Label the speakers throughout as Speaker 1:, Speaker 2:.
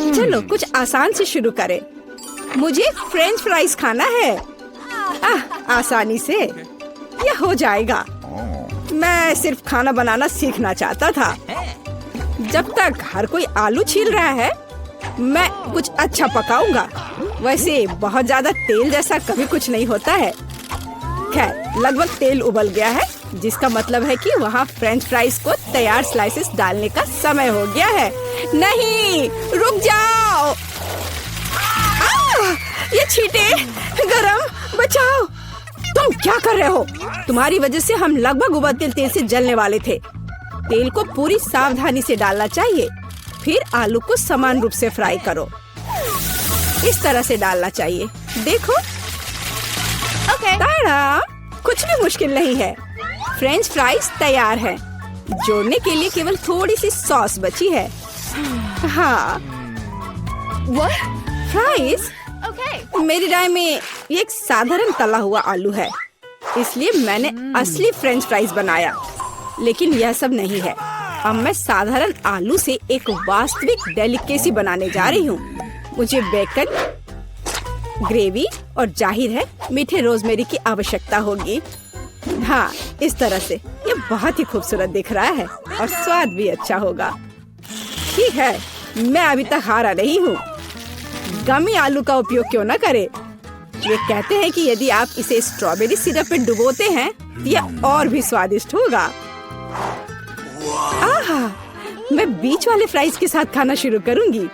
Speaker 1: चलो कुछ आसान से शुरू करें। मुझे फ्रेंच फ्राइज खाना है। आसानी से यह हो जाएगा। मैं सिर्फ खाना बनाना सीखना चाहता था। जब तक हर कोई आलू छील रहा है, मैं कुछ अच्छा पकाऊंगा। वैसे बहुत ज्यादा तेल जैसा कभी कुछ नहीं होता है। खैर, लगभग तेल उबल गया है, जिसका मतलब है कि वहाँ फ्रेंच फ्राइज को तैयार स्लाइसेस डालने का समय हो गया है। नहीं, रुक जाओ। ये छींटे, गरम, बचाओ। तुम क्या कर रहे हो? तुम्हारी वजह से हम लगभग उबलते तेल से जलने वाले थे। तेल को पूरी सावधानी से डालना चाहिए। फिर आलू को समान रूप से फ्राई करो। इस तरह से डालना चाहिए। देखो, ताड़ा, कुछ भी मुश्किल नहीं है। फ्रेंच फ्राइज तैयार है। जोड़ने के लिए केवल थोड़ी सी सॉस बची है। हाँ, फ्राइज? मेरी राय में ये एक साधारण तला हुआ आलू है, इसलिए मैंने असली फ्रेंच फ्राइज बनाया। लेकिन यह सब नहीं है। अब मैं साधारण आलू से एक वास्तविक डेलिकेसी बनाने जा रही हूँ। मुझे बेकन, ग्रेवी और जाहिर है मीठे रोजमेरी की आवश्यकता होगी। हाँ, इस तरह से ये बहुत ही खूबसूरत दिख रहा है और स्वाद भी अच्छा होगा। ठीक है, मैं अभी तक हारा नहीं हूँ। गमी आलू का उपयोग क्यों न करें? ये कहते हैं कि यदि आप इसे स्ट्रॉबेरी सिरप में डुबोते हैं, यह और भी स्वादिष्ट होगा। आहा, मैं बीच वाले फ्राइज के साथ खाना शुरू करूंगी।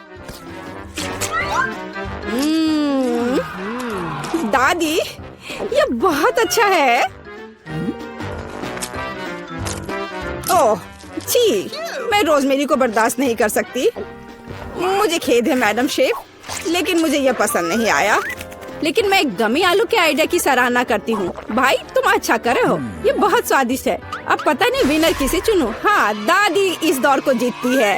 Speaker 1: दादी, ये बहुत अच्छा है। ओह, छी, मैं रोजमेरी को बर्दाश्त नहीं कर सकती। मुझे खेद है मैडम शेफ, लेकिन मुझे यह पसंद नहीं आया। लेकिन मैं गमी आलू के आइडिया की सराहना करती हूँ। भाई, तुम अच्छा कर रहे हो। ये बहुत स्वादिष्ट है। अब पता नहीं विनर किसे चुनूं। हाँ, दादी इस दौर को जीतती है।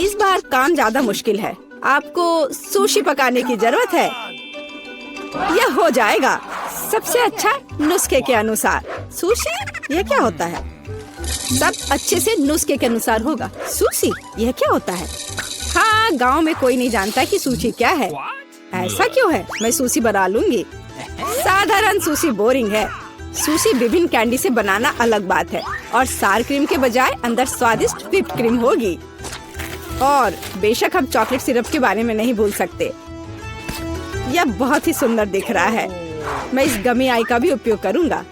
Speaker 1: इस बार काम ज्यादा मुश्किल है। आपको सुशी पकाने की जरूरत है। यह हो जाएगा सबसे अच्छा नुस्खे के अनुसार। सुशी? यह क्या होता है? सब अच्छे से नुस्खे के अनुसार होगा। सुशी? यह क्या होता है? हाँ, गांव में कोई नहीं जानता कि सुशी क्या है। ऐसा क्यों है? मैं सुशी बना लूंगी। साधारण सुशी बोरिंग है। सुशी विभिन्न कैंडी से बनाना अलग बात है, और सार क्रीम के बजाय अंदर स्वादिष्ट व्हिप क्रीम होगी। और बेशक हम चॉकलेट सिरप के बारे में नहीं भूल सकते। यह बहुत ही सुंदर दिख रहा है। मैं इस गमी आई का भी उपयोग करूंगा।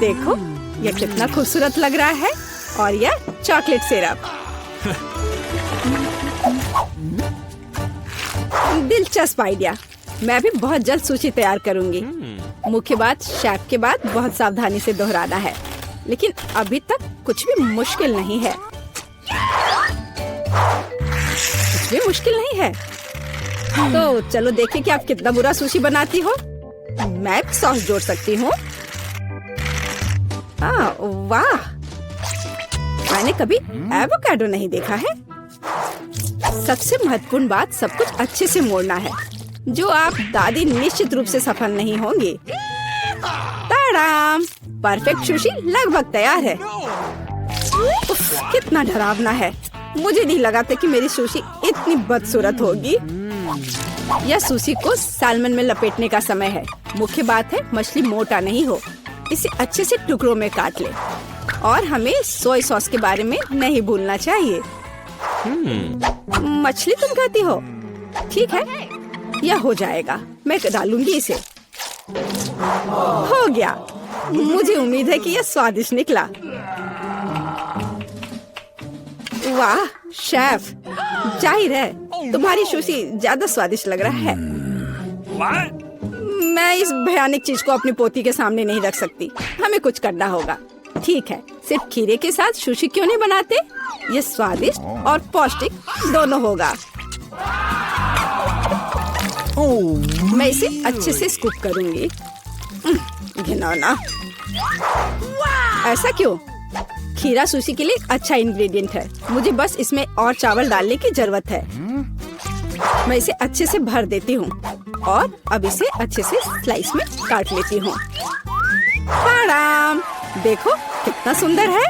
Speaker 1: देखो, यह कितना खूबसूरत लग रहा है। और यह चॉकलेट सिरप। दिलचस्प आइडिया। मैं भी बहुत जल्द सुशी तैयार करूंगी। मुख्य बात, शेफ के बाद बहुत सावधानी से दोहराना है। लेकिन अभी तक कुछ भी मुश्किल नहीं है। कुछ भी मुश्किल नहीं है। तो चलो देखें कि आप कितना बुरा सुशी बनाती हो। मैं भी सॉस जोड़ सकती हूँ। वाह, मैंने कभी एवोकाडो नहीं देखा है। सबसे महत्वपूर्ण बात, सब कुछ अच्छे से मोड़ना है, जो आप दादी निश्चित रूप से सफल नहीं होंगी। ताड़ाम, परफेक्ट सुशी लगभग तैयार है। उफ, कितना डरावना है। मुझे नहीं लगा था कि मेरी सुशी इतनी बदसूरत होगी। यह सुशी को सालमन में लपेटने का समय है। मुख्य बात है मछली मोटा नहीं हो। इसे अच्छे से टुकड़ों में काट ले। और हमें सोया सॉस के बारे में नहीं भूलना चाहिए। मछली तुम कहती हो? ठीक है, यह हो जाएगा। मैं डालूंगी इसे। हो गया। मुझे उम्मीद है कि यह स्वादिष्ट निकला। वाह शेफ, जाहिर है तुम्हारी सुशी ज्यादा स्वादिष्ट लग रहा है। मैं इस भयानक चीज को अपनी पोती के सामने नहीं रख सकती। हमें कुछ करना होगा। ठीक है, सिर्फ खीरे के साथ सुशी क्यों नहीं बनाते? ये स्वादिष्ट और पौष्टिक दोनों होगा। मैं इसे अच्छे से स्कूप करूंगी। घिनौना। ऐसा क्यों? खीरा सुशी के लिए एक अच्छा इंग्रेडिएंट है। मुझे बस इसमें और चावल डालने की जरूरत है। मैं इसे अच्छे से भर देती हूँ और अब इसे अच्छे से स्लाइस में काट लेती हूँ। देखो कितना सुंदर है।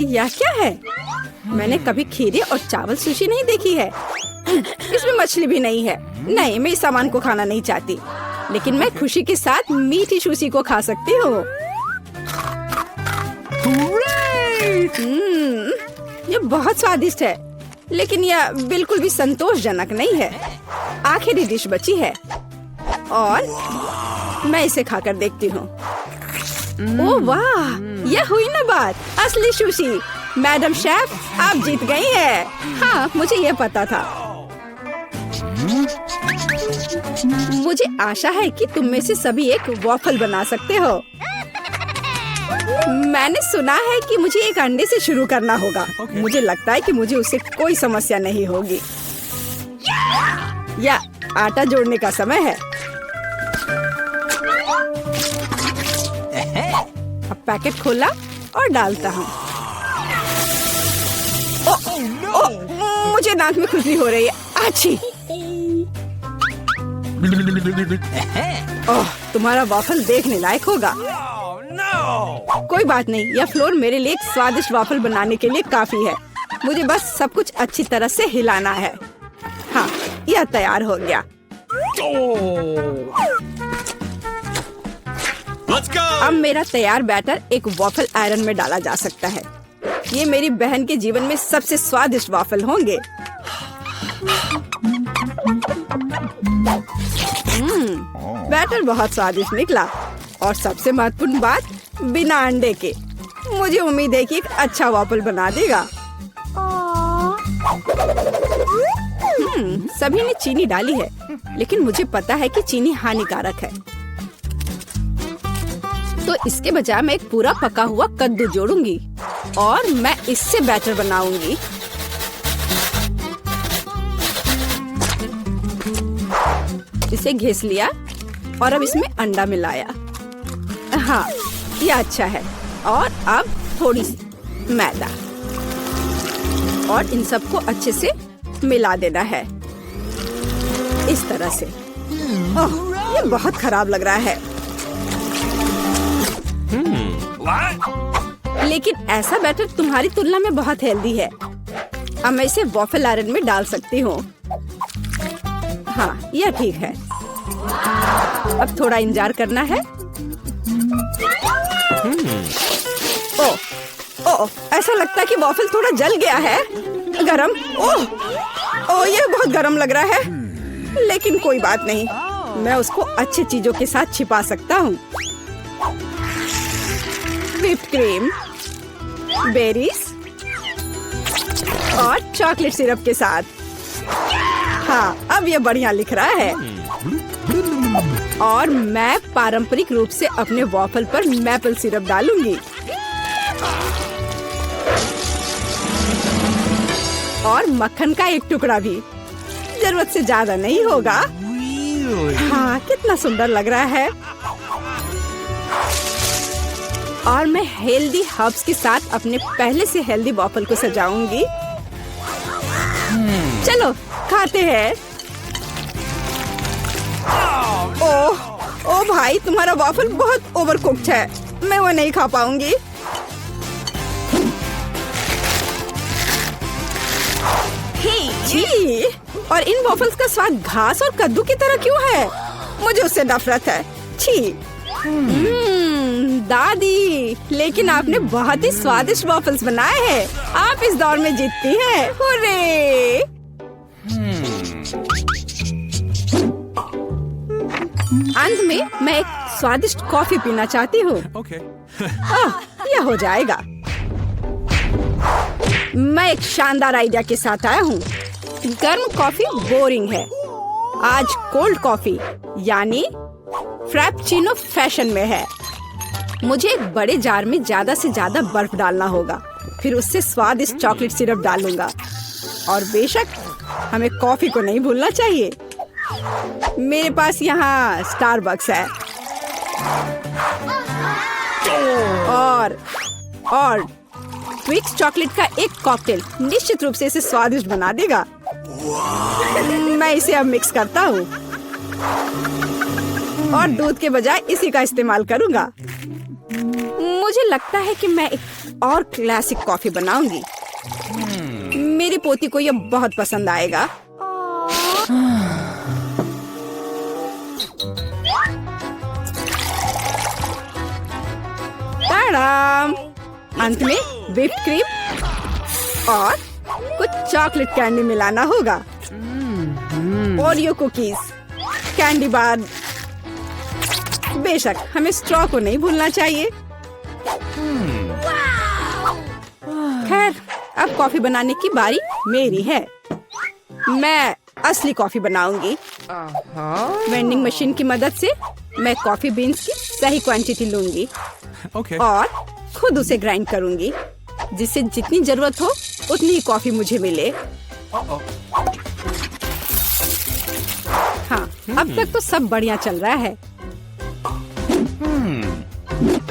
Speaker 1: यह क्या है? मैंने कभी खीरे और चावल सुशी नहीं देखी है। इसमें मछली भी नहीं है। नहीं, मैं इस सामान को खाना नहीं चाहती, लेकिन मैं खुशी के साथ मीठी सुशी को खा सकती हूँ। ये बहुत स्वादिष्ट है, लेकिन यह बिल्कुल भी संतोषजनक नहीं है। आखिरी डिश बची है और मैं इसे खाकर देखती हूँ। ओह वाह, यह हुई ना बात, असली सुशी। मैडम शेफ, आप जीत गई हैं। हाँ, मुझे यह पता था। मुझे आशा है कि तुम में से सभी एक वॉफल बना सकते हो। मैंने सुना है कि मुझे एक अंडे से शुरू करना होगा। मुझे लगता है कि मुझे उससे कोई समस्या नहीं होगी। या आटा जोड़ने का समय है। अब पैकेट खोला और डालता हूँ। मुझे दांत में खुजली हो रही है। आछी। ओह, तुम्हारा वॉफल देखने लायक होगा। कोई बात नहीं, यह फ्लोर मेरे लिए एक स्वादिष्ट वॉफल बनाने के लिए काफी है। मुझे बस सब कुछ अच्छी तरह से हिलाना है। हाँ, यह तैयार हो गया। अब मेरा तैयार बैटर एक वॉफल आयरन में डाला जा सकता है। ये मेरी बहन के जीवन में सबसे स्वादिष्ट वॉफल होंगे। बैटर बहुत स्वादिष्ट निकला और सबसे महत्वपूर्ण बात, बिना अंडे के। मुझे उम्मीद है कि एक अच्छा वॉफल बना देगा। सभी ने चीनी डाली है, लेकिन मुझे पता है कि चीनी हानिकारक है। तो इसके बजाय मैं एक पूरा पका हुआ कद्दू जोड़ूंगी और मैं इससे बैटर बनाऊंगी। इसे घिस लिया और अब इसमें अंडा मिलाया। हाँ, ये अच्छा है। और अब थोड़ी सी मैदा और इन सबको अच्छे से मिला देना है, इस तरह से। ओह, ये बहुत खराब लग रहा है। लेकिन ऐसा बैटर तुम्हारी तुलना में बहुत हेल्दी है। अब मैं इसे वॉफल आयरन में डाल सकती हूँ। हाँ, यह ठीक है। अब थोड़ा इंतजार करना है। ओह, ऐसा लगता है कि वॉफल थोड़ा जल गया है। गरम। ओह, यह बहुत गरम लग रहा है, लेकिन कोई बात नहीं, मैं उसको अच्छी चीजों के साथ छिपा सकता हूँ। व्हिप्ड क्रीम, बेरीज और चॉकलेट सिरप के साथ। हाँ, अब ये बढ़िया लिख रहा है। और मैं पारंपरिक रूप से अपने वॉफल पर मैपल सिरप डालूंगी और मक्खन का एक टुकड़ा भी। जरूरत से ज्यादा नहीं होगा। हाँ, कितना सुंदर लग रहा है। और मैं हेल्दी हर्ब्स के साथ अपने पहले से हेल्दी वॉफल को सजाऊंगी। चलो खाते हैं। ओह भाई, तुम्हारा वॉफल बहुत ओवरकुक्ड है। मैं वो नहीं खा पाऊंगी। छी, और इन वॉफल्स का स्वाद घास और कद्दू की तरह क्यों है? मुझे उससे नफरत है। छी। दादी, लेकिन आपने बहुत ही स्वादिष्ट वॉफल्स बनाए हैं। आप इस दौर में जीतती हैं। हुर्रे! अंत में मैं एक स्वादिष्ट कॉफी पीना चाहती हूँ। यह हो जाएगा। मैं एक शानदार आइडिया के साथ आया हूँ। गर्म कॉफी बोरिंग है। आज कोल्ड कॉफी यानी फ्रैप्पुचिनो फैशन में है। मुझे एक बड़े जार में ज्यादा से ज्यादा बर्फ डालना होगा। फिर उससे स्वादिष्ट चॉकलेट सिरप डालूंगा। और बेशक हमें कॉफी को नहीं भूलना चाहिए। मेरे पास यहाँ स्टारबक्स है और ट्विक्स चॉकलेट का एक कॉकटेल निश्चित रूप से इसे स्वादिष्ट बना देगा। मैं इसे अब मिक्स करता हूँ और दूध के बजाय इसी का इस्तेमाल करूँगा। मुझे लगता है कि मैं एक और क्लासिक कॉफी बनाऊंगी। मेरी पोती को ये बहुत पसंद आएगा। ताड़ाम! अंत में व्हिप्ड क्रीम और कुछ चॉकलेट कैंडी मिलाना होगा। Oreo cookies, candy bar. बेशक हमें स्ट्रॉ को नहीं भूलना चाहिए। खैर, अब कॉफी बनाने की बारी मेरी है। मैं असली कॉफी बनाऊंगी। वेंडिंग मशीन की मदद से मैं कॉफी बीन्स की सही क्वांटिटी लूंगी और खुद उसे ग्राइंड करूंगी, जिससे जितनी जरूरत हो उतनी ही कॉफी मुझे मिले। हाँ, अब तक तो सब बढ़िया चल रहा है।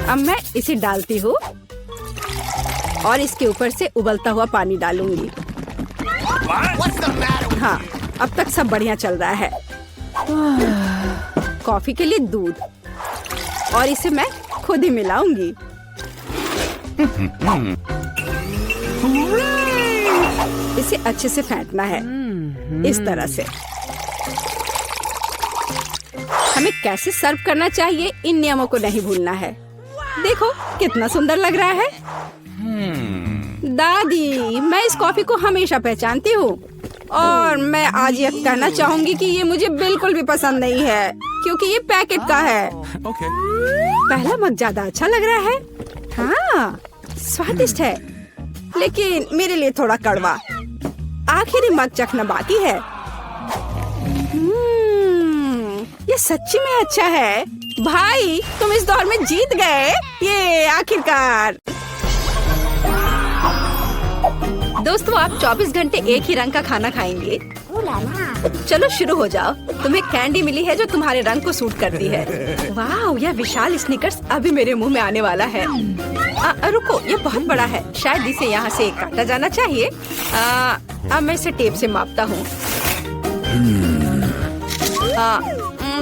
Speaker 1: अब मैं इसे डालती हूँ और इसके ऊपर से उबलता हुआ पानी डालूंगी। हाँ, अब तक सब बढ़िया चल रहा है। कॉफी के लिए दूध और इसे मैं खुद ही मिलाऊंगी। इसे अच्छे से फेंटना है, इस तरह से। हमें कैसे सर्व करना चाहिए, इन नियमों को नहीं भूलना है। देखो कितना सुंदर लग रहा है। दादी, मैं इस कॉफी को हमेशा पहचानती हूँ और मैं आज ये कहना चाहूंगी कि ये मुझे बिल्कुल भी पसंद नहीं है, क्योंकि ये पैकेट का है। पहला मग ज्यादा अच्छा लग रहा है। हाँ, स्वादिष्ट है, लेकिन मेरे लिए थोड़ा कड़वा। आखिरी मग चखना बाकी है। ये सच्ची में अच्छा है। भाई, तुम इस दौर में जीत गए। ये आखिरकार। दोस्तों, आप 24 घंटे एक ही रंग का खाना खाएंगे। चलो शुरू हो जाओ। तुम्हें कैंडी मिली है जो तुम्हारे रंग को सूट करती है। वाह, यह विशाल स्निकर्स अभी मेरे मुंह में आने वाला है। रुको, ये बहुत बड़ा है। शायद इसे यहाँ से काटा जाना चाहिए। अब मैं इसे टेप से मापता हूँ।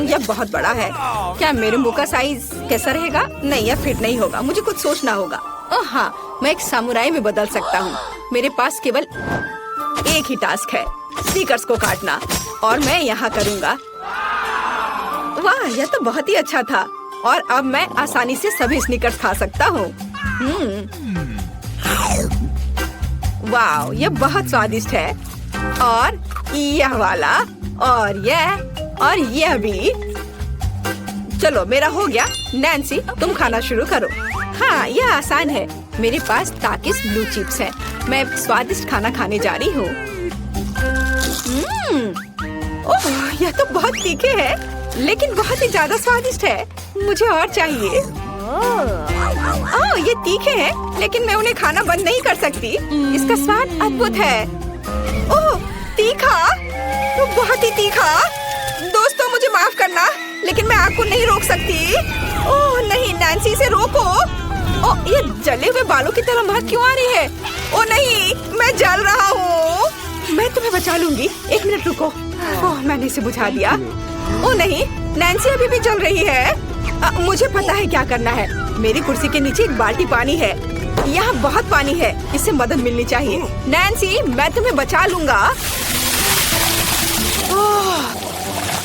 Speaker 1: यह बहुत बड़ा है। क्या मेरे मुंह का साइज कैसा रहेगा? नहीं, यह फिट नहीं होगा। मुझे कुछ सोचना होगा। ओह हाँ, मैं एक सामुराई में बदल सकता हूँ। मेरे पास केवल एक ही टास्क है, स्नीकर्स को काटना, और मैं यहाँ करूँगा। वाह, यह तो बहुत ही अच्छा था। और अब मैं आसानी से सभी स्नीकर्स खा सकता हूँ। वाह, यह बहुत स्वादिष्ट है। और यह वाला, और यह भी। चलो, मेरा हो गया। नैन्सी, तुम खाना शुरू करो। हाँ, यह आसान है। मेरे पास ताकिस ब्लू चिप्स है। मैं स्वादिष्ट खाना खाने जा रही हूँ। ओह, यह तो बहुत तीखे है, लेकिन बहुत ही ज्यादा स्वादिष्ट है। मुझे और चाहिए। ओह, ये तीखे हैं, लेकिन मैं उन्हें खाना बंद नहीं कर सकती। इसका स्वाद अद्भुत है। ओह, तीखा, तो बहुत ही तीखा। दोस्तों, मुझे माफ करना, लेकिन मैं आग को नहीं रोक सकती। ओह नहीं, नैन्सी, इसे रोको। ओह, ये जले हुए बालों की तरह महक क्यों आ रही है? ओह नहीं, मैं जल रहा हूँ। मैं तुम्हें बचा लूंगी। एक मिनट रुको। ओह, मैंने इसे बुझा दिया। ओह नहीं, नैन्सी अभी भी जल रही है। मुझे पता है क्या करना है। मेरी कुर्सी के नीचे एक बाल्टी पानी है। यहाँ बहुत पानी है, इससे मदद मिलनी चाहिए। नैन्सी, मैं तुम्हें बचा लूंगा।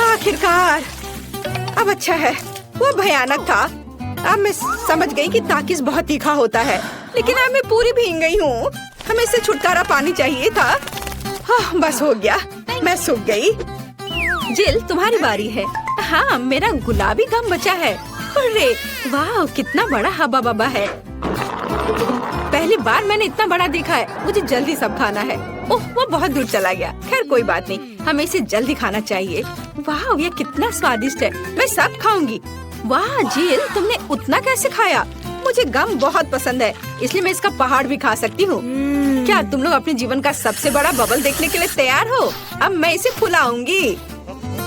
Speaker 1: आखिरकार, अब अच्छा है। वो भयानक था। अब मैं समझ गई कि ताकिस बहुत तीखा होता है, लेकिन अब मैं पूरी भीग गई हूँ। हमें इससे छुटकारा पानी चाहिए था। बस हो गया, मैं सूख गई। जिल, तुम्हारी बारी है। हाँ, मेरा गुलाबी गम बचा है। अरे वाह, कितना बड़ा हब्बा बब्बा है। पहली बार मैंने इतना बड़ा देखा है। मुझे जल्दी सब खाना है। ओह, वो बहुत दूर चला गया। खैर कोई बात नहीं, हमें इसे जल्दी खाना चाहिए। वाह, ये कितना स्वादिष्ट है। मैं सब खाऊंगी। वाह जिल, तुमने उतना कैसे खाया? मुझे गम बहुत पसंद है, इसलिए मैं इसका पहाड़ भी खा सकती हूँ। क्या तुम लोग अपने जीवन का सबसे बड़ा बबल देखने के लिए तैयार हो? अब मैं इसे फुलाऊंगी।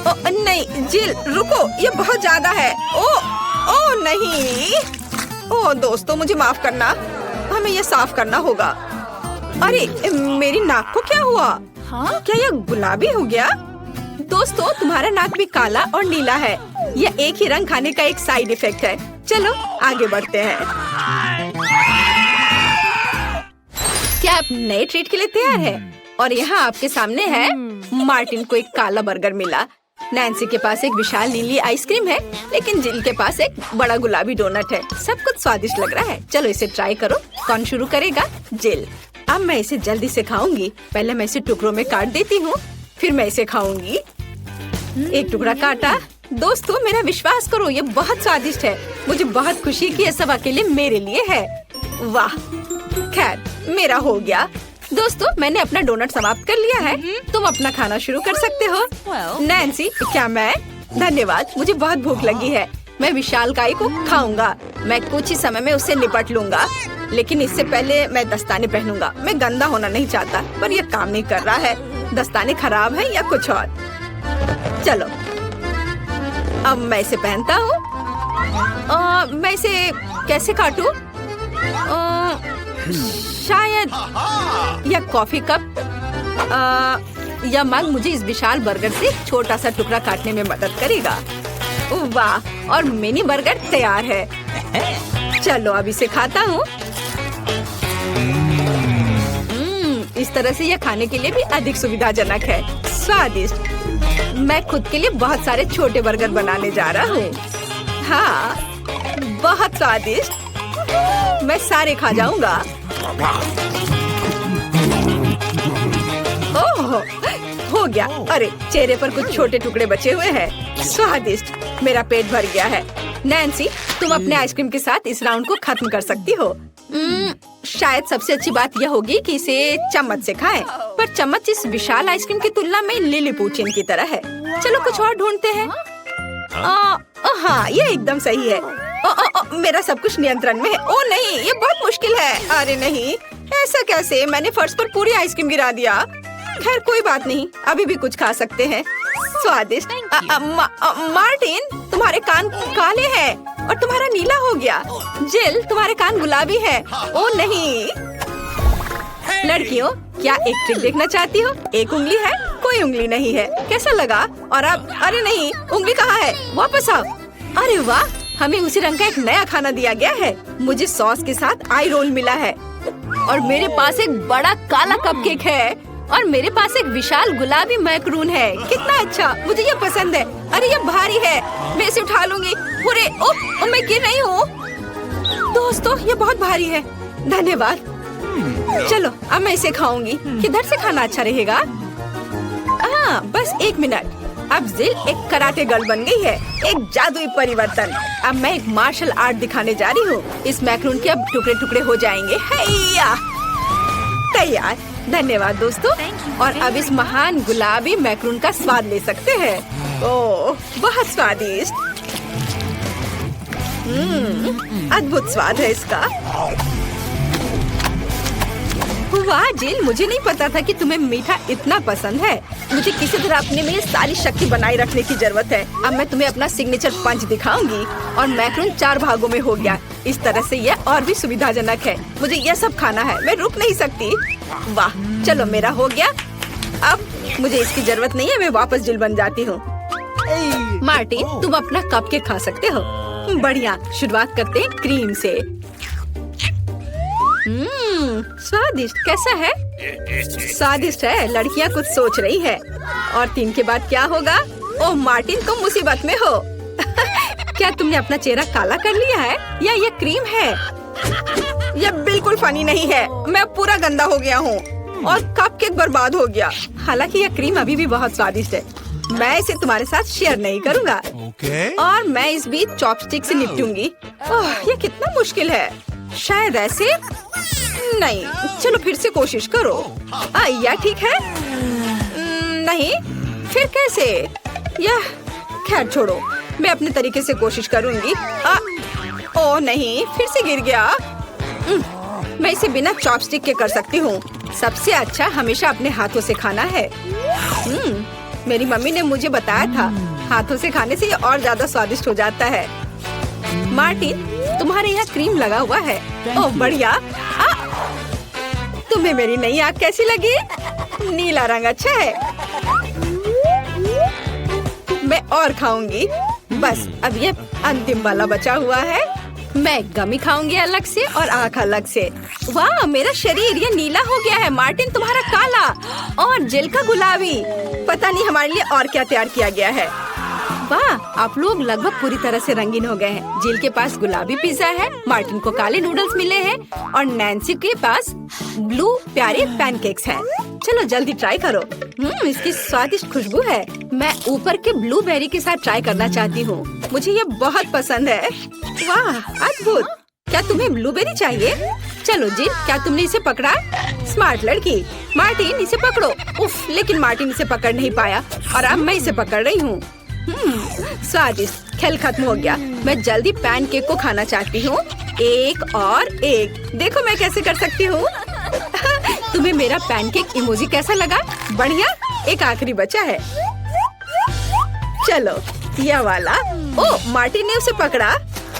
Speaker 1: नहीं जिल, रुको, ये बहुत ज्यादा है। ओ नहीं। ओ दोस्तों, मुझे माफ करना, हमें ये साफ करना होगा। अरे मेरी नाक को क्या हुआ? हाँ, क्या यह गुलाबी हो गया? दोस्तों, तुम्हारा नाक भी काला और नीला है। यह एक ही रंग खाने का एक साइड इफेक्ट है। चलो आगे बढ़ते हैं। क्या अब नए ट्रीट के लिए तैयार है। और यहाँ आपके सामने है, मार्टिन को एक काला बर्गर मिला। नैन्सी के पास एक विशाल नीली आइसक्रीम है, लेकिन जिल के पास एक बड़ा गुलाबी डोनट है। सब कुछ स्वादिष्ट लग रहा है। चलो इसे ट्राई करो। कौन शुरू करेगा? जिल। अब मैं इसे जल्दी से खाऊंगी। पहले मैं इसे टुकड़ों में काट देती हूँ, फिर मैं इसे खाऊंगी। एक टुकड़ा काटा। दोस्तों मेरा विश्वास करो, ये बहुत स्वादिष्ट है। मुझे बहुत खुशी है कि ये सब अकेले मेरे लिए है। वाह, खैर मेरा हो गया। दोस्तों मैंने अपना डोनट समाप्त कर लिया है। तुम अपना खाना शुरू कर सकते हो। नैन्सी, क्या मैं? धन्यवाद, मुझे बहुत भूख लगी है। मैं विशालकाय को खाऊंगा। मैं कुछ ही समय में उससे निपट लूंगा, लेकिन इससे पहले मैं दस्ताने पहनूंगा। मैं गंदा होना नहीं चाहता, पर यह काम नहीं कर रहा है। दस्ताने खराब है या कुछ और। चलो अब मैं इसे पहनता हूँ। मैं इसे कैसे काटूं? शायद यह कॉफी कप या मग मुझे इस विशाल बर्गर से छोटा सा टुकड़ा काटने में मदद करेगा। वाह, और मिनी बर्गर तैयार है। चलो अब इसे खाता हूँ। इस तरह से यह खाने के लिए भी अधिक सुविधाजनक है। स्वादिष्ट। मैं खुद के लिए बहुत सारे छोटे बर्गर बनाने जा रहा हूँ। हाँ, बहुत स्वादिष्ट। मैं सारे खा जाऊंगा। ओह, हो गया। अरे चेहरे पर कुछ छोटे टुकड़े बचे हुए हैं। स्वादिष्ट। मेरा पेट भर गया है। नैन्सी, तुम अपने आइसक्रीम के साथ इस राउंड को खत्म कर सकती हो। शायद सबसे अच्छी बात यह होगी कि इसे चम्मच से खाएं। पर चम्मच इस विशाल आइसक्रीम की तुलना में लिलीपुचिन की तरह है। चलो कुछ और ढूंढते हैं। हाँ, ये एकदम सही है। मेरा सब कुछ नियंत्रण में है। ओ नहीं, ये बहुत मुश्किल है। अरे नहीं, ऐसा कैसे? मैंने फर्श पर पूरी आइसक्रीम गिरा दिया। खैर कोई बात नहीं, अभी भी कुछ खा सकते हैं। स्वादिष्ट। मार्टिन, तुम्हारे कान काले हैं और तुम्हारा नीला हो गया। जिल, तुम्हारे कान गुलाबी है। ओ नहीं। लड़कियों, क्या एक ट्रिक देखना चाहती हो? एक उंगली है, कोई उंगली नहीं है। कैसा लगा? और अब अरे नहीं, उंगली कहाँ है? वापस आओ। अरे वाह, हमें उसी रंग का एक नया खाना दिया गया है। मुझे सॉस के साथ आई रोल मिला है और मेरे पास एक बड़ा काला कपकेक है और मेरे पास एक विशाल गुलाबी मैकरून है। कितना अच्छा, मुझे ये पसंद है। अरे ये भारी है, मैं इसे उठा लूंगी। अरे ओह, मैं गिर रही हूँ। दोस्तों ये बहुत भारी है। धन्यवाद। चलो अब मैं इसे खाऊंगी। किधर से खाना अच्छा रहेगा? हाँ, बस एक मिनट। अब जिल एक कराटे गर्ल बन गई है। एक जादुई परिवर्तन। अब मैं एक मार्शल आर्ट दिखाने जा रही हूँ। इस मैक्रून के अब टुकड़े टुकड़े हो जाएंगे। हैया, तैयार। धन्यवाद दोस्तों। और अब इस महान गुलाबी मैक्रून का स्वाद ले सकते हैं। ओह, बहुत स्वादिष्ट। अद्भुत स्वाद है इसका। वाह जिल, मुझे नहीं पता था कि तुम्हें मीठा इतना पसंद है। मुझे किसी तरह अपने में सारी शक्ति बनाए रखने की जरूरत है। अब मैं तुम्हें अपना सिग्नेचर पंच दिखाऊंगी। और मैक्रून 4 भागों में हो गया। इस तरह से यह और भी सुविधाजनक है। मुझे यह सब खाना है, मैं रुक नहीं सकती। वाह, चलो मेरा हो गया। अब मुझे इसकी जरूरत नहीं है, मैं वापस जिल बन जाती हूँ। मार्टिन, तुम अपना कपकेक खा सकते हो। बढ़िया, शुरुआत करते हैं क्रीम से। स्वादिष्ट। कैसा है? स्वादिष्ट है। लड़कियाँ कुछ सोच रही है। और 3 के बाद क्या होगा? ओह मार्टिन, तुम मुसीबत में हो। क्या तुमने अपना चेहरा काला कर लिया है या ये क्रीम है? यह बिल्कुल फनी नहीं है। मैं पूरा गंदा हो गया हूँ और कपकेक बर्बाद हो गया। हालांकि यह क्रीम अभी भी बहुत स्वादिष्ट है। मैं इसे तुम्हारे साथ शेयर नहीं करूँगा। और मैं इस बीच चॉपस्टिक से निपटूंगी। ओह, यह कितना मुश्किल है। शायद ऐसे नहीं। चलो फिर से कोशिश करो। यह ठीक है? नहीं, फिर कैसे? यह खैर छोड़ो, मैं अपने तरीके से कोशिश करूंगी। ओह नहीं, फिर से गिर गया। मैं इसे बिना चॉपस्टिक के कर सकती हूँ। सबसे अच्छा हमेशा अपने हाथों से खाना है। मेरी मम्मी ने मुझे बताया था, हाथों से खाने से ये और ज्यादा स्वादिष्ट हो जाता है। मार्टिन, तुम्हारे यहाँ क्रीम लगा हुआ है। ओह बढ़िया। तुम्हें मेरी नई आँख कैसी लगी? नीला रंग अच्छा है। मैं और खाऊंगी। बस अब ये अंतिम वाला बचा हुआ है। मैं गमी खाऊंगी अलग से और आँख अलग से। वाह, मेरा शरीर ये नीला हो गया है। मार्टिन तुम्हारा काला और जिल का गुलाबी। पता नहीं हमारे लिए और क्या तैयार किया गया है। वाह, आप लोग लगभग पूरी तरह से रंगीन हो गए हैं। जिल के पास गुलाबी पिज्जा है, मार्टिन को काले नूडल्स मिले हैं और नैन्सी के पास ब्लू प्यारे पैनकेक्स हैं। चलो जल्दी ट्राई करो। इसकी स्वादिष्ट खुशबू है। मैं ऊपर के ब्लूबेरी के साथ ट्राई करना चाहती हूँ। मुझे ये बहुत पसंद है। वाह, अद्भुत। क्या तुम्हें ब्लूबेरी चाहिए? चलो जिल, क्या तुमने इसे पकड़ा? स्मार्ट लड़की। मार्टिन, इसे पकड़ो। उफ, लेकिन मार्टिन इसे पकड़ नहीं पाया और अब मैं इसे पकड़ रही हूँ। स्वादिष्ट। खेल खत्म हो गया। मैं जल्दी पैनकेक को खाना चाहती हूँ। एक और एक। देखो मैं कैसे कर सकती हूँ। तुम्हें मेरा पैनकेक इमोजी कैसा लगा? बढ़िया। एक आखिरी बचा है। चलो यह वाला। ओह, मार्टिन ने उसे पकड़ा।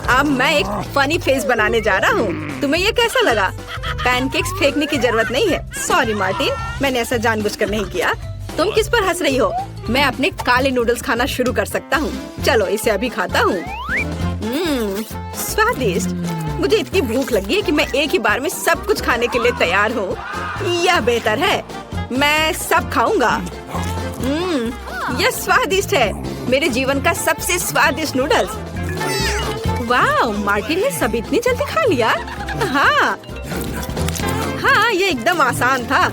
Speaker 1: अब मैं एक फनी फेस बनाने जा रहा हूँ। तुम्हें ये कैसा लगा? पैनकेक्स फेंकने की जरूरत नहीं है। सॉरी मार्टिन, मैंने ऐसा जानबूझकर नहीं किया। तुम किस पर हंस रही हो? मैं अपने काले नूडल्स खाना शुरू कर सकता हूँ। चलो इसे अभी खाता हूँ। स्वादिष्ट। मुझे इतनी भूख लगी है कि मैं एक ही बार में सब कुछ खाने के लिए तैयार हूँ। यह बेहतर है। मैं सब खाऊंगा। यह स्वादिष्ट है। मेरे जीवन का सबसे स्वादिष्ट नूडल्स। वाह, मार्टिन ने सब इतनी जल्दी खा लिया। हाँ, ये एकदम आसान था।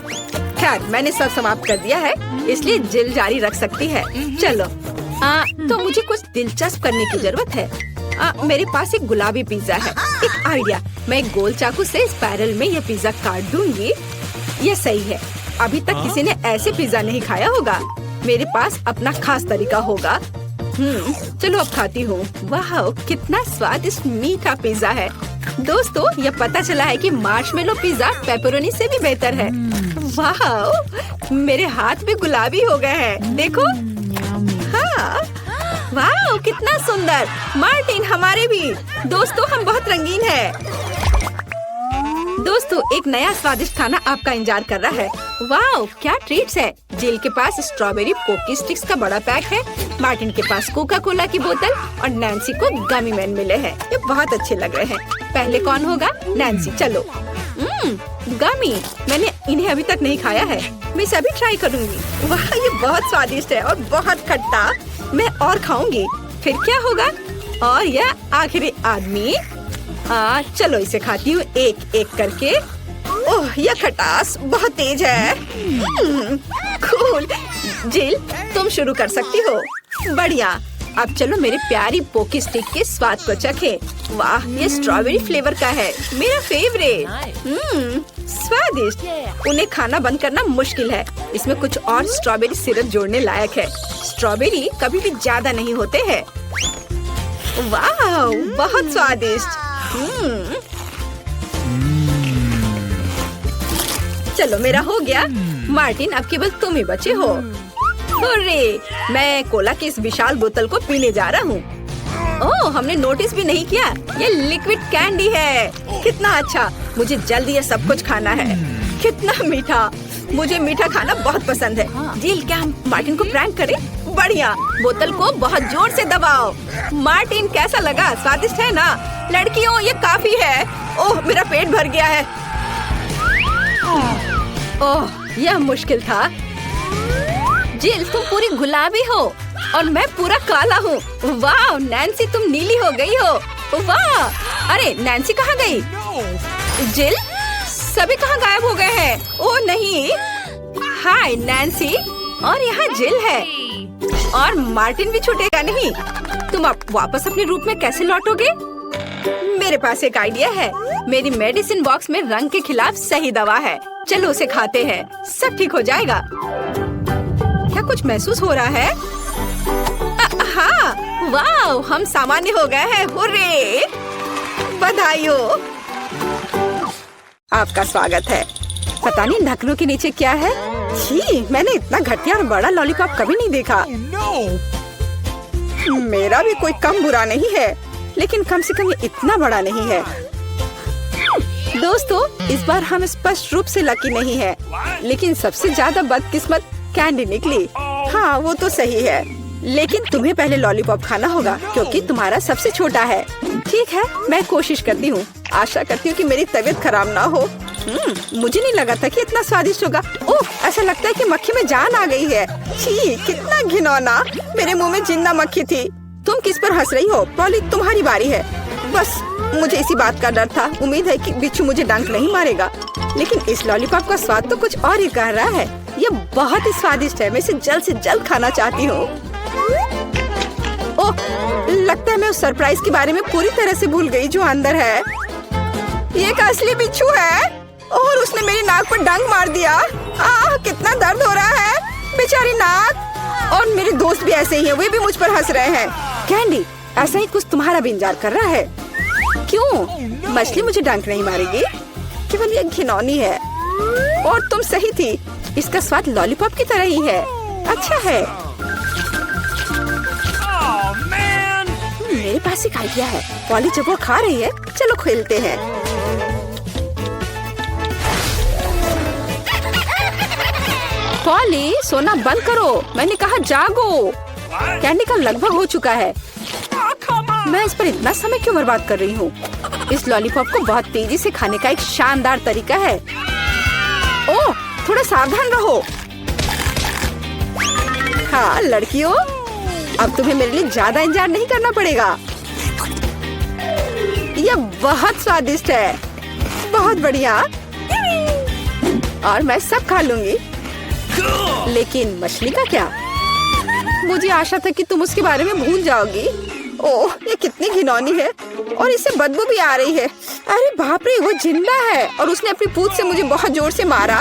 Speaker 1: खैर, मैंने सब समाप्त कर दिया है, इसलिए जिल जारी रख सकती है। चलो, तो मुझे कुछ दिलचस्प करने की जरूरत है। मेरे पास एक गुलाबी पिज्जा है। एक आइडिया, मैं एक गोल चाकू से स्पाइरल में यह पिज्जा काट दूंगी। यह सही है। अभी तक किसी ने ऐसे पिज्जा नहीं खाया होगा। मेरे पास अपना खास तरीका होगा। चलो अब खाती हूँ। वाह, कितना स्वादिष्ट मीठा पिज्जा है। दोस्तों, यह पता चला है कि मार्शमेलो पिज्जा पेपरोनी से भी बेहतर है। वाह, मेरे हाथ भी गुलाबी हो गए हैं। देखो। हाँ, वाह, कितना सुंदर। मार्टिन, हमारे भी। दोस्तों, हम बहुत रंगीन हैं। दोस्तों, एक नया स्वादिष्ट खाना आपका इंतजार कर रहा है। वाह, क्या ट्रीट्स है। जिल के पास स्ट्रॉबेरी पोकी स्टिक्स का बड़ा पैक है। मार्टिन के पास कोका कोला की बोतल और नैन्सी को गमी मैन मिले हैं। ये बहुत अच्छे लग रहे हैं। पहले कौन होगा? नैन्सी। चलो। गमी। मैंने इन्हें अभी तक नहीं खाया है। मैं इसे अभी ट्राई करूंगी। वाह, ये बहुत स्वादिष्ट है और बहुत खट्टा। मैं और खाऊंगी। फिर क्या होगा? और यह आखिरी आदमी। चलो इसे खाती हूँ एक एक करके। ओह, यह खटास बहुत तेज है। कूल। जिल, तुम शुरू कर सकती हो। बढ़िया। अब चलो मेरे प्यारी पोकी स्टिक के स्वाद को चखें। वाह, ये स्ट्रॉबेरी फ्लेवर का है। मेरा फेवरेट। स्वादिष्ट। उन्हें खाना बंद करना मुश्किल है। इसमें कुछ और स्ट्रॉबेरी सिरप जोड़ने लायक है। स्ट्रॉबेरी कभी भी ज्यादा नहीं होते हैं। वाह, बहुत स्वादिष्ट। चलो मेरा हो गया। मार्टिन, अब केवल तुम ही बचे हो। हुर्रे! मैं कोला की इस विशाल बोतल को पीने जा रहा हूँ। ओह, हमने नोटिस भी नहीं किया। ये लिक्विड कैंडी है। कितना अच्छा। मुझे जल्दी ये सब कुछ खाना है। कितना मीठा। मुझे मीठा खाना बहुत पसंद है। जिल, क्या हम मार्टिन को प्रैंक करें? बढ़िया। बोतल को बहुत जोर से दबाओ। मार्टिन, कैसा लगा? स्वादिष्ट है ना? लड़कियों, ये काफी है। ओह, मेरा पेट भर गया है। ओह, यह मुश्किल था। जिल, तुम पूरी गुलाबी हो और मैं पूरा काला हूँ। वाह, नैन्सी, तुम नीली हो गई हो। वाह। अरे, नैन्सी कहाँ गई? जिल, सभी कहाँ गायब हो गए हैं? ओह नहीं। हाय नैन्सी, और यहाँ जिल है और मार्टिन भी छूटेगा नहीं। तुम अब वापस अपने रूप में कैसे लौटोगे? मेरे पास एक आइडिया है। मेरी मेडिसिन बॉक्स में रंग के खिलाफ सही दवा है। चलो उसे खाते हैं, सब ठीक हो जाएगा। क्या कुछ महसूस हो रहा है? हाँ, वाह, हम सामान्य हो गए हैं। हुर्रे! बधाई हो। आपका स्वागत है। पता नहीं ढक्कनों के नीचे क्या है। छी, मैंने इतना घटिया और बड़ा लॉलीपॉप कभी नहीं देखा। मेरा भी कोई कम बुरा नहीं है, लेकिन कम से कम ये इतना बड़ा नहीं है। दोस्तों, इस बार हम स्पष्ट रूप से लकी नहीं है, लेकिन सबसे ज्यादा बदकिस्मत कैंडी निकली। हाँ, वो तो सही है। लेकिन तुम्हें पहले लॉलीपॉप खाना होगा क्योंकि तुम्हारा सबसे छोटा है। ठीक है, मैं कोशिश करती हूँ। आशा करती हूँ कि मेरी तबीयत खराब ना हो। मुझे नहीं लगा था कि इतना स्वादिष्ट होगा। ओह, ऐसा लगता है कि मक्खी में जान आ गई है। छी, कितना घिनौना। मेरे मुंह में जिंदा मक्खी थी। तुम किस पर हंस रही हो? पॉली, तुम्हारी बारी है। बस मुझे इसी बात का डर था। उम्मीद है कि बिच्छू मुझे डंक नहीं मारेगा। लेकिन इस लॉलीपॉप का स्वाद तो कुछ और ही कह रहा है। ये बहुत ही स्वादिष्ट है। मैं इसे जल्द से जल्द खाना चाहती हूँ। ओह, लगता है मैं उस सरप्राइज के बारे में पूरी तरह से भूल गई जो अंदर है। ये एक असली बिच्छू है और उसने मेरी नाक पर डंक मार दिया। कितना दर्द हो रहा है, बेचारी नाक। और मेरे दोस्त भी ऐसे ही हैं, वे भी मुझ पर हंस रहे हैं। कैंडी, ऐसा ही कुछ तुम्हारा भी इंतजार कर रहा है। क्यों? मछली मुझे डंक नहीं मारेगी, केवल ये घिनौनी है। और तुम सही थी, इसका स्वाद लॉलीपॉप की तरह ही है। अच्छा है। मेरे पास एक आइडिया है। पॉली जब वो खा रही है, चलो खेलते हैं। पॉली, सोना बंद करो, मैंने कहा जागो। कैंडी का लगभग हो चुका है। मैं इस पर इतना समय क्यों बर्बाद कर रही हूँ? इस लॉलीपॉप को बहुत तेजी से खाने का एक शानदार तरीका है। ओह, थोड़ा सावधान रहो। हाँ लड़कियों, अब तुम्हें मेरे लिए ज्यादा इंतजार नहीं करना पड़ेगा। यह बहुत स्वादिष्ट है, बहुत बढ़िया। और मैं सब खा लूंगी। लेकिन मछली का क्या? मुझे आशा था कि तुम उसके बारे में भूल जाओगी। ओह, ये कितनी घिनौनी है और इससे बदबू भी आ रही है। अरे बाप रे, वो जिंदा है और उसने अपनी पूंछ से मुझे बहुत जोर से मारा।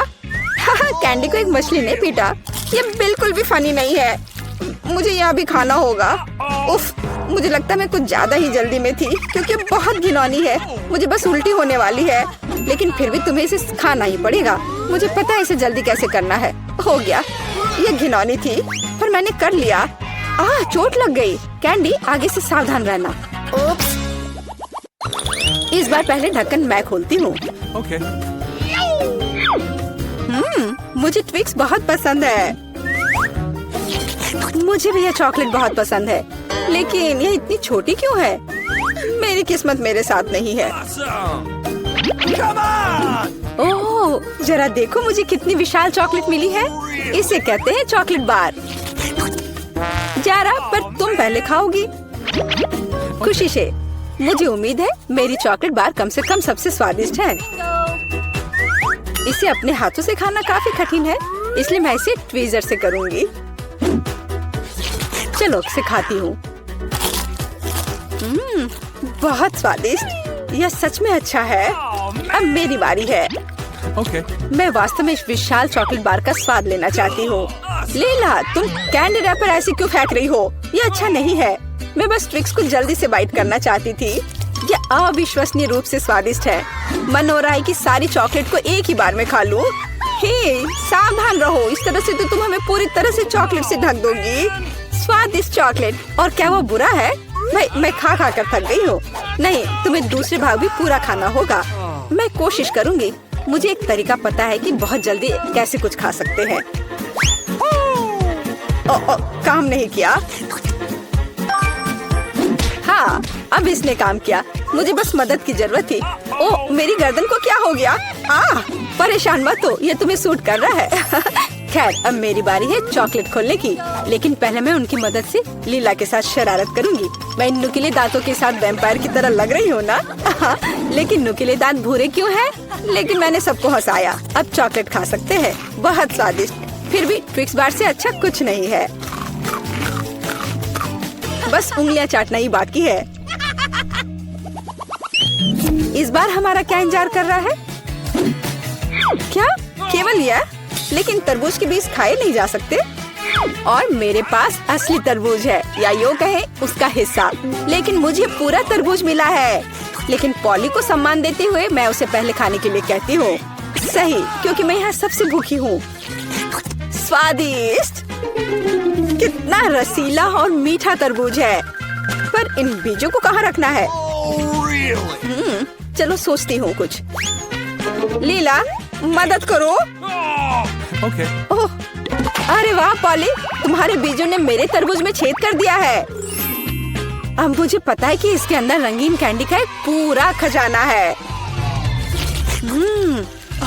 Speaker 1: कैंडी को एक मछली ने पीटा। ये बिल्कुल भी फनी नहीं है। मुझे यहाँ भी खाना होगा। उफ, मुझे लगता है मैं कुछ ज्यादा ही जल्दी में थी क्योंकि बहुत घिनौनी है। मुझे बस उल्टी होने वाली है, लेकिन फिर भी तुम्हें इसे खाना ही पड़ेगा। मुझे पता है इसे जल्दी कैसे करना है। हो गया, ये घिनौनी थी पर मैंने कर लिया। चोट लग गई। कैंडी, आगे से सावधान रहना। ओप्स। इस बार पहले ढक्कन मैं खोलती हूँ।
Speaker 2: Okay.
Speaker 1: मुझे ट्विक्स बहुत पसंद है। मुझे भी यह चॉकलेट बहुत पसंद है, लेकिन यह इतनी छोटी क्यों है? मेरी किस्मत मेरे साथ नहीं है।
Speaker 2: Come on!
Speaker 1: ओह, जरा देखो मुझे कितनी विशाल चॉकलेट मिली है। इसे कहते हैं चॉकलेट बार। जारा, पर तुम पहले खाओगी। खुशी से। मुझे उम्मीद है मेरी चॉकलेट बार कम से कम सबसे स्वादिष्ट है। इसे अपने हाथों से खाना काफी कठिन है, इसलिए मैं इसे ट्वीजर से करूंगी। चलो इसे खाती हूँ। बहुत स्वादिष्ट। यह सच में अच्छा है। अब मेरी बारी है।
Speaker 2: Okay.
Speaker 1: मैं वास्तव में इस विशाल चॉकलेट बार का स्वाद लेना चाहती हूँ। लीला, तुम कैंडी रैपर ऐसे क्यों फेंक रही हो? ये अच्छा नहीं है। मैं बस ट्विक्स को जल्दी से बाइट करना चाहती थी। ये अविश्वसनीय रूप से स्वादिष्ट है। मन हो रहा है कि सारी चॉकलेट को एक ही बार में खा लूं। हे, सावधान रहो, इस तरह से तो तुम हमें पूरी तरह से चॉकलेट से ढक दोगी। स्वादिष्ट चॉकलेट। और क्या वो बुरा है? मैं खा खा कर थक गई हूँ। नहीं, तुम्हें दूसरे भाग भी पूरा खाना होगा। मैं कोशिश करूँगी। मुझे एक तरीका पता है कि बहुत जल्दी कैसे कुछ खा सकते हैं। काम नहीं किया। हाँ, अब इसने काम किया। मुझे बस मदद की जरूरत थी। ओह, मेरी गर्दन को क्या हो गया? परेशान मत हो, ये तुम्हें सूट कर रहा है। खैर, अब मेरी बारी है चॉकलेट खोलने की। लेकिन पहले मैं उनकी मदद से लीला के साथ शरारत करूंगी। मैं इन नुकीले दांतों के साथ वैम्पायर की तरह लग रही हूँ ना? लेकिन नुकीले दांत भूरे क्यों हैं? लेकिन मैंने सबको हंसाया। अब चॉकलेट खा सकते हैं। बहुत स्वादिष्ट। फिर भी ट्विक्स बार से अच्छा कुछ नहीं है। बस उंगलियां चाटना ही बाकी है। इस बार हमारा क्या इंतजार कर रहा है? क्या केवल यह? लेकिन तरबूज के बीज खाए नहीं जा सकते। और मेरे पास असली तरबूज है, या यूं कहें उसका हिस्सा। लेकिन मुझे पूरा तरबूज मिला है। लेकिन पॉली को सम्मान देते हुए मैं उसे पहले खाने के लिए कहती हूँ। सही, क्योंकि मैं यहाँ सबसे भूखी हूँ। स्वादिष्ट। कितना रसीला और मीठा तरबूज है। पर इन बीजों को कहाँ रखना है? चलो सोचती हूँ कुछ। लीला, मदद करो।
Speaker 2: Okay.
Speaker 1: ओह, अरे वाह पॉली, तुम्हारे बीजों ने मेरे तरबूज में छेद कर दिया है। अब मुझे पता है कि इसके अंदर रंगीन कैंडी का एक पूरा खजाना है।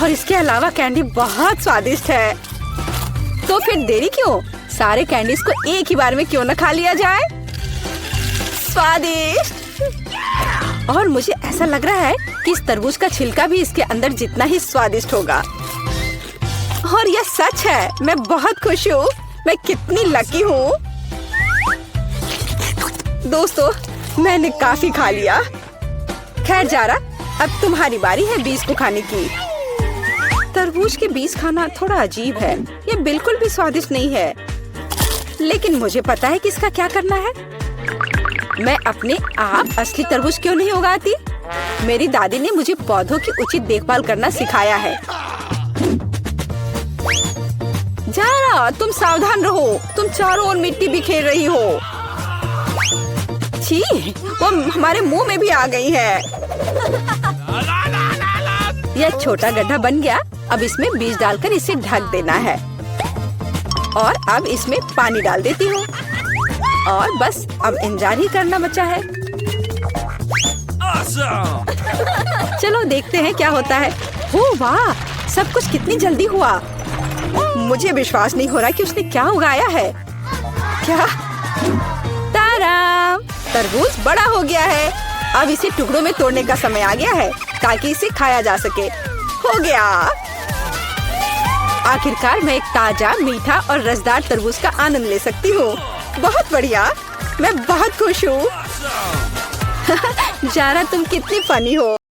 Speaker 1: और इसके अलावा कैंडी बहुत स्वादिष्ट है। तो फिर देरी क्यों? सारे कैंडीज को एक ही बार में क्यों न खा लिया जाए? स्वादिष्ट। और मुझे ऐसा लग रहा है कि इस तरबूज का छिलका भी इसके अंदर जितना ही स्वादिष्ट होगा। और यह सच है, मैं बहुत खुश हूँ। मैं कितनी लकी हूँ। दोस्तों, मैंने काफी खा लिया। खैर जारा, अब तुम्हारी बारी है बीज को खाने की। तरबूज के बीज खाना थोड़ा अजीब है। ये बिल्कुल भी स्वादिष्ट नहीं है। लेकिन मुझे पता है कि इसका क्या करना है। मैं अपने आप असली तरबूज क्यों नहीं उगाती? मेरी दादी ने मुझे पौधों की उचित देखभाल करना सिखाया है। जारा, तुम सावधान रहो। तुम चारों ओर मिट्टी बिखेर रही हो। छी, वो हमारे मुंह में भी आ गई है। यह छोटा गड्ढा बन गया। अब इसमें बीज डालकर इसे ढक देना है। और अब इसमें पानी डाल देती हूँ। और बस अब इंतजार ही करना बचा है।
Speaker 2: Awesome.
Speaker 1: चलो देखते हैं क्या होता है। ओह वाह, सब कुछ कितनी जल्दी हुआ। मुझे विश्वास नहीं हो रहा कि उसने क्या उगाया है। क्या? ताराम, तरबूज बड़ा हो गया है। अब इसे टुकड़ों में तोड़ने का समय आ गया है ताकि इसे खाया जा सके। हो गया। आखिरकार मैं एक ताजा, मीठा और रसदार तरबूज का आनंद ले सकती हूँ। बहुत बढ़िया, मैं बहुत खुश हूँ। जारा, तुम कितनी फनी हो।